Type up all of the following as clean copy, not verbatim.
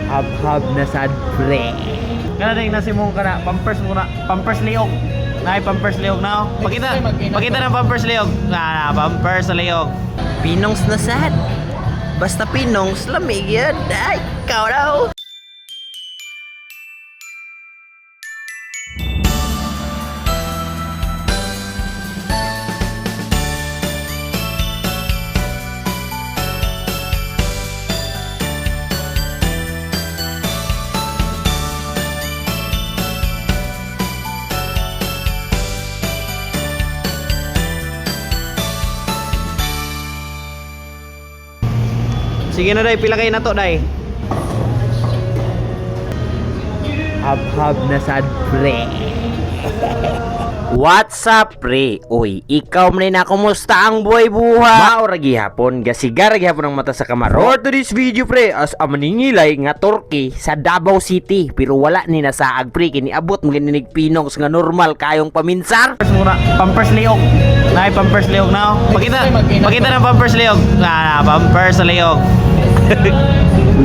Hab-hab na sad pre. Kana ding nasimong kana pampers muna, pampers liog. Nay pampers liog na. Pakita ng pampers liog. Pampers sa liog. Pinongs na sad. Basta pinongs lamig yan. Ay, ikaw daw. Sige na day, pila kayo na to day. Hab-hab na sad pre. What's up pre? Uy, ikaw man na kumusta ang buhay-buhay? Maura gihapon, gasigar gihapon ang mata sa kamar. For today's video pre, as a maningilay nga Turkey sa Davao City, pero wala ni nasaag pre, kiniabot mo ganinig pinongs nga normal kayong paminsar. Pampers liog. Nay pampers liog na. Pakita ng pampers liog. Pampers sa liog.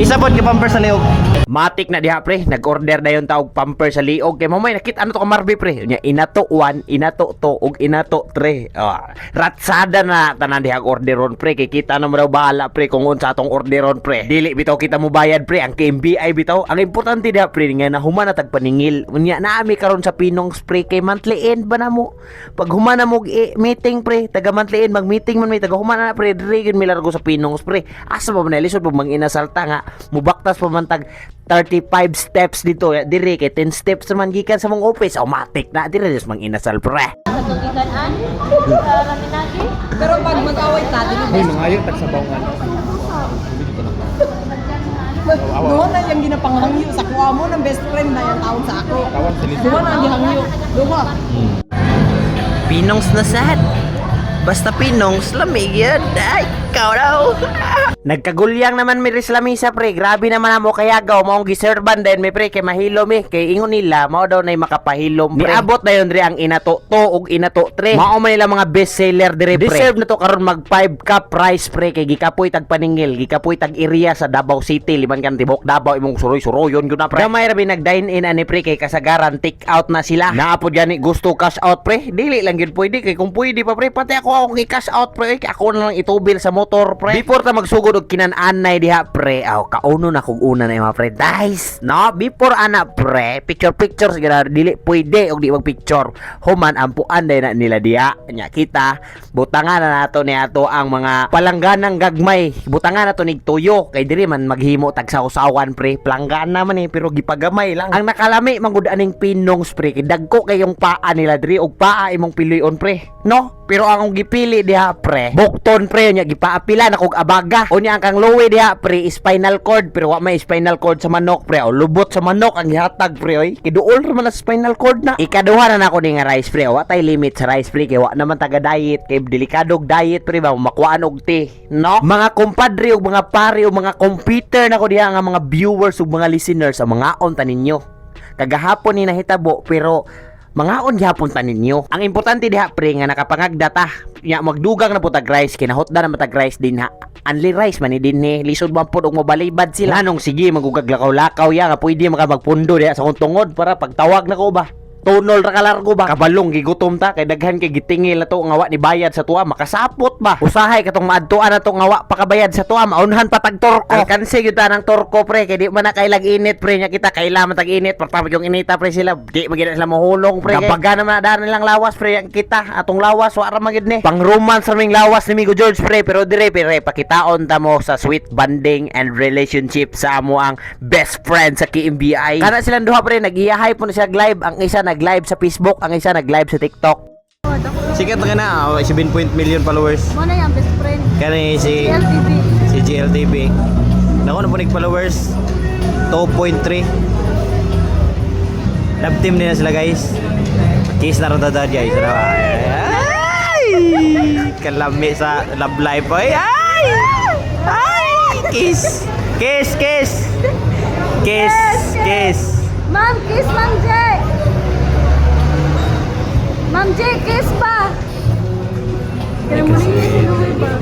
Isabot ka pampers sa liog. Matik na diha pre, nag-order na yung tawag pampers sa liog. Kay mamay nakita ano to ka Marby pre. Nya inato 1, inato 2 ug inato 3. Ratsada na tanan diha orderon pre. Kay kita na mo daw bahala pre kung unsa atong orderon pre. Dili bitaw kita mo bayad pre, ang KMBI bitaw. Ang importante diha pre nga nahuman na tagpaningil. Unya naami karon sa pinongs pre kay monthly end ba na mo. Pag humana mo meeting pre, taga monthly end mag-meeting man may taga humana na pre, dire gyud mi largo sa pinongs pre. Asa ba man lisod pag mang-inasalta nga mubaktas pa man tag 35 steps dito dire kay 10 steps naman gikan sa mong office automatic na dire just mang inasal pre. Pero pag mag-away ta dili Ay mangayo tag sa bawon. doon na yung ginapanghangyo sa kuha mo ng best friend na yung tawag sa ako. Doon na ang gihangyo. Doon. Pinongs na sad. Basta pinongs lamig yan. Ay, ikaw daw. Nagkagulyang naman mi ris lamisa pre. Grabe naman amo kaya gaw maong giserban din mi pre kay mahilom kay ingon nila mao daw nay makapahilom pre. Niabot na yon dire ang inato 2 ug inato 3. Mao man nila mga best seller dire pre. Deserve na to karon mag 5 cup price pre kay gikapoy tag paningil, gikapoy tag area sa Davao City liban kan tibok Davao imong suroy-suroyon gyud na pre. Gamay ra nag dine in ani pre kay kasagaran take out na sila. Naapod gani gusto cash out pre. Dili lang gyud pwede kay kung pwede pa pre pati ako i-cash out pre kay ako na lang itubil sa motor pre. Before ta magsugod og kinan-anay diha pre. Kauno na kog una na mga pre. Guys, no, before ana pre, picture sigara dili pwede og di mag-picture. Human ampuan day na nila diha. Nya kita butangan na nato ni ato ang mga palangganang gagmay. Butangan nato nig tuyo kay diri man maghimo tag sausawan pre. Palanggana man pero gipagamay lang. Ang nakalami manggud aning pinongs pre kay dagko kayong paa nila diri og paa imong piluyon pre. No? Pero ang gipili diha pre, bukton pre nya gipaapila na kog abaga. Unya ang kang lowe diha pre spinal cord pero wa may spinal cord sa manok pre. O lubot sa manok ang gihatag pre oy. Kiduol ra man ang spinal cord na. Ikaduha na nako ni nga rice pre. Wa tay limit sa rice pre kay wa naman taga diet kay delikadog diet pre ba makuan og tea. No? Mga kumpadre ug mga pare ug mga computer nako diha nga mga viewers ug mga listeners ang mga on taninyo. Kagahapon ni nahitabo pero mga on gyapon ta ninyo. Ang importante diha pre nga nakapangagda ta. Nya magdugang na po tag rice kinahotda na matag rice din ha. Only rice man ni din ni lisod man pod og mabalibad sila. Anong sige magugag lakaw-lakaw ya nga pwede magpundo diha sa kong tungod para pagtawag na ko ba. Tunol ra kalargo ba kabalong gigutom ta kay daghan kay gitingil ato nga wa ni bayad sa tuwa makasapot ba usahay katong maadtuan ato nga wa pakabayad sa tuwa maunhan pa tag torko alkanse gyud ta nang torko pre kay di man na kailag init pre nya kita kailangan tag init para yung inita pre sila di magid sila mahulong pre kabaga naman na nilang lawas pre yang kita atong lawas wa ra magid ni pang romance raming lawas ni Migo George pre pero dire pre pakitaon ta mo sa sweet bonding and relationship sa amo ang best friend sa KMBI kana silang duha pre nagiyahay po na siya live ang isa nag-live sa Facebook, ang isa nag-live sa TikTok. Sikat na ka na, 7 million followers. Mo na yung best friend. Kani si GLTV. Nako na po followers 2.3. Love team din na sila guys. Kiss na rin guys. Ay! Kalami sa love life boy. Ay! Ay! Kiss! Kiss! Kiss! Kiss! Kiss! Ma'am, kiss Ma'am J. Ma'am J, kiss pa. Kaya mo rin ba?